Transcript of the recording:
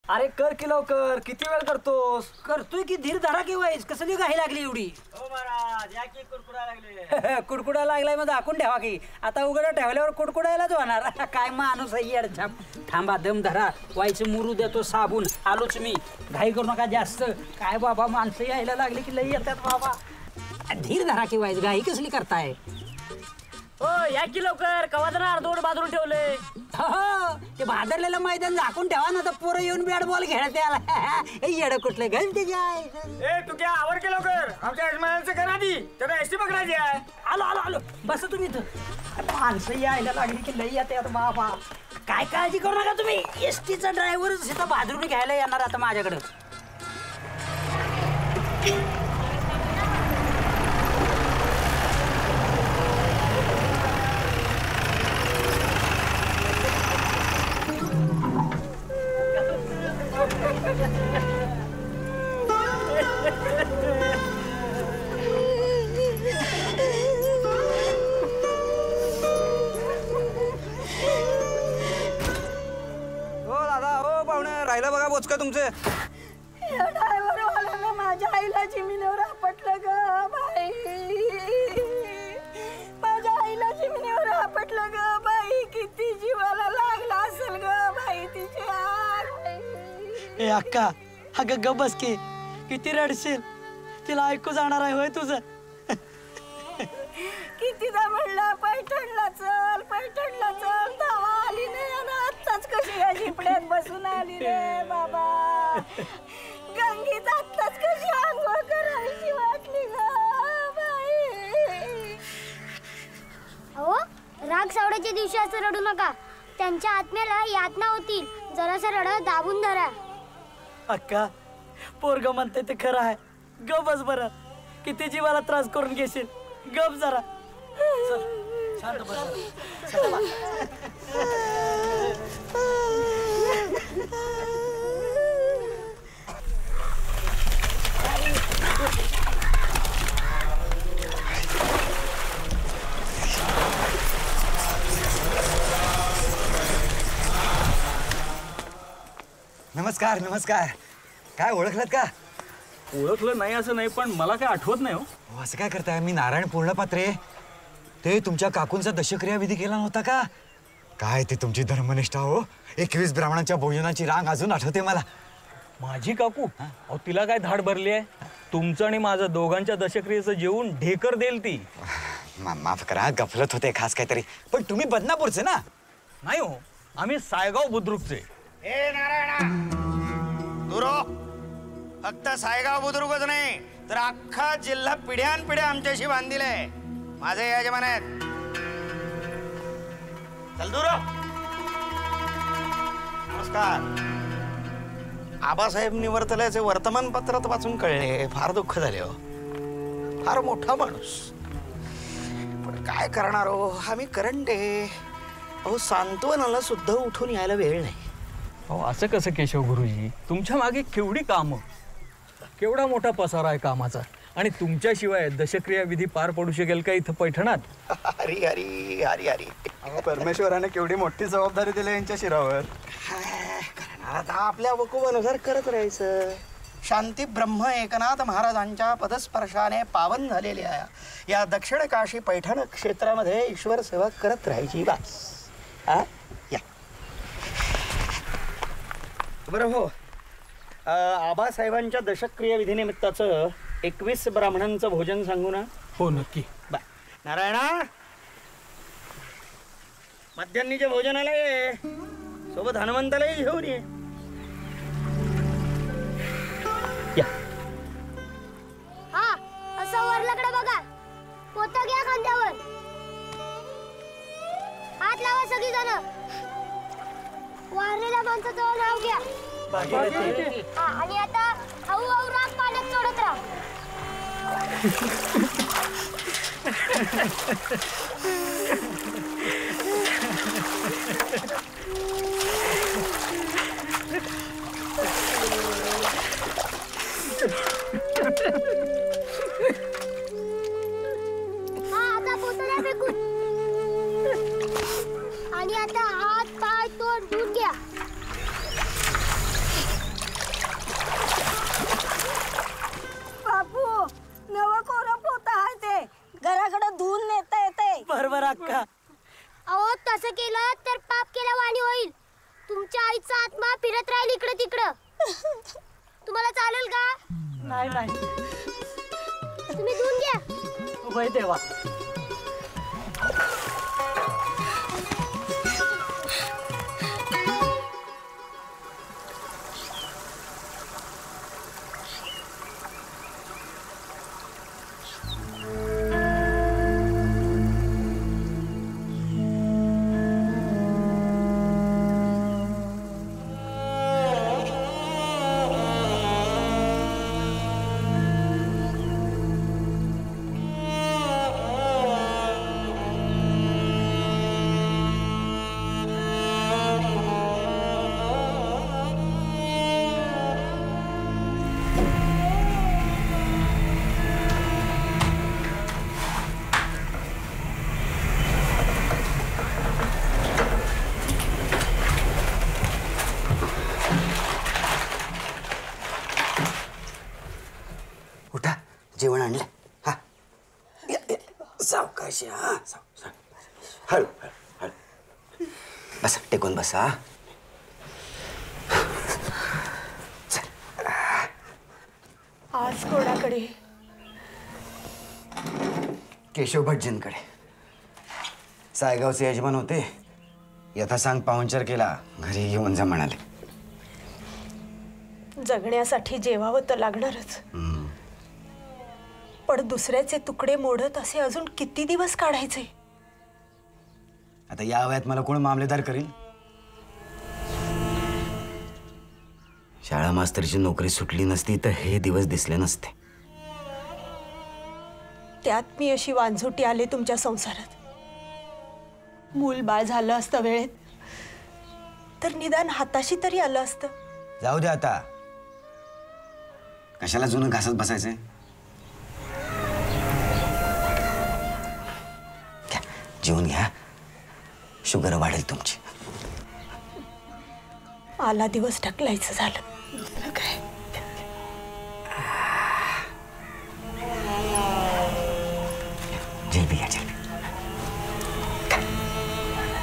अरे कर की लवकर, किती वेळ करतोस? करतोय की, धीर धरा की वाईस, कसली घाई लागली एवढी? हो महाराज, या की कुरकुरा लागले. कुडकुडा लागलाय मग दाखवून ठेवा की, आता उघडं ठेवल्यावर कुडकुडायलाच होणार. काय माणूस आहे येडछाप. थांबा, दम धरा, वाईचं मुरू देतो साबून, आलोच मी. घाई करू नका जास्त. काय बाबा, माणसं यायला लागली की लई येतात बाबा. धीर धरा की वाईस, घाई कसली करताय? हो या की लवकर, कवा जरा अर्धवट बाजून ठेवले. हो, ते भादरलेलं मैदान झाकून ठेवा ना, तर पोरं येऊन बॅट बॉल खेळत याला. येडं कुठलं घाल त्याच्या. ए तू क्या आवर की लवकर, आमच्या यजमानांचं करा दी, त्याला एसटी पकडायची आहे. आलो आलो आलो, बस तुम्ही इथं. माणसं यायला लागली की लई येतात बाबा. काय काळजी करू नका तुम्ही, एसटीचा ड्रायव्हर तिथं भादरून घ्यायला येणार आता माझ्याकडं. राहिलं बघा बोचका तुमचं. ड्रायव्हरवाल्याला माझ्या आईला जिमिनीवर आपटलं ग बाई. माझ्या आईला जिमिनीवर आपटलं ग बाई. किती जीवाला लागला असेल ग बाई तिच्या. ए अक्का, अगं ग बस की, किती रडशील, तिला ऐकू जाणार आहे होय तुझं. कितीदा म्हणलं पैठणला चल, पैठणला चल, धावा आली नाही आणि आत्ताच कशी या झिपड्यात बसून आली रे बाबा. गंगीत आत्ताच कशी आंघोळ करायची वाटली ग बाई. अहो, राग सावड्याच्या दिवशी असं रडू नका, त्यांच्या आत्म्याला यातना होतील. जरासं रडा दाबून धरा. अक्का, पोरग म्हणते ते खरं आहे. ग बस बरं, किती जीवाला त्रास करून घेशील, गप जरा. शांत बस. नमस्कार नमस्कार. काय ओळखलं का? ओळखलं नाही असं नाही, पण मला काय आठवत नाही. हो असं काय करताय? मी नारायण पूर्णपात्रे. ते तुमच्या काकूंचा दशक्रिया विधी केला नव्हता का? काय ते तुमची धर्मनिष्ठा हो. 21 ब्राह्मणांच्या भोजनाची रांग अजून आठवते मला. माझी काकू, अहो तिला काय धाड भरली आहे? तुमचं आणि माझं दोघांच्या दशक्रियेचं जेवून ढेकर देईल ती. माफ करा, गफलत होते खास काहीतरी. पण तुम्ही बदनापूरचे ना? नाही हो, आम्ही सायगाव बुद्रुकचे. ए नारायणा दुरो, फक्त सायगाव बुद्रुकच नाही तर अख्खा जिल्हा पिढ्यानपिढ्या आमच्याशी बांधिलाय. माझे यजमान आहेत. चल दुरो. नमस्कार. आबासाहेब निवर्तल्याचे वर्तमानपत्रात वाचून कळले. फार दुःख झाले हो. फार मोठा माणूस, पण काय करणार हो, आम्ही करंटे. अहो सांत्वनाला सुद्धा उठून यायला वेळ नाही. अहो असं कसं केशव गुरुजी, तुमच्या मागे केवढी कामं, केवढा मोठा पसारा आहे कामाचा, आणि तुमच्याशिवाय दशक्रिया विधी पार पडू शकेल का इथं पैठणात? हरी हरी हरी हरी. परमेश्वराने केवढी मोठी जबाबदारी दिली यांच्या शिरावर. आता आपल्या वकुवानुसार करत राहायचं. शांती ब्रह्म एकनाथ महाराजांच्या पदस्पर्शाने पावन झालेल्या या दक्षिण काशी पैठण क्षेत्रामध्ये ईश्वर सेवा करत राहायची बस. या बरं हो. आबासाहेबांच्या दशक्रिया विधीनिमित्ताचं 21 ब्राह्मणांचं भोजन सांगू ना? हो नक्की. नारायणा, मध्यान्नीच्या भोजनाला ये, सोबत हनुमंतालाही घेऊन ये. या. हा, असं वरल्याकडे बघा, पोतं घ्या खांद्यावर, हात लावा सगळी जण. वारलेल्या माणसाचं नाव घ्या. हा, आणि आता हळूहळू राग पाण्यात सोडत राहा. हा, आता पोतं द्या फेकून. आणि आता हात पाय तोंड धुवून घ्या. आहे. तुम्ही धुवून घ्या. वय देवा. उठा, जेवण आणलं. हा सावकाश हा, हळू हळू हळू. बसा, टेकून बसा. आज कोणाकडे? केशव भटजींकडे. सायगावचे यजमान होते. यथासांग पाहुणचार केला, घरी येऊन जा म्हणाले. जगण्यासाठी जेवावं तर लागणारच. पण दुसऱ्याचे तुकडे मोडत असे अजून किती दिवस काढायचे? आता या वयात मला कोण मामलेदार करील? शाळा मास्तरची नोकरी सुटली नसती तर हे दिवस दिसले नसते. त्यात मी अशी वांझोटी आले तुमच्या संसारात. मूल बाळ झालं असतं वेळेत तर निदान हाताशी तरी आलं असतं. जाऊ दे आता, कशाला जुनं घासत बसायचंय? घ्या, जेवून घ्या, शुगर वाढेल तुमची. आला दिवस ढकलायचं झालं. दुसरं काय? जिलेबी घ्या.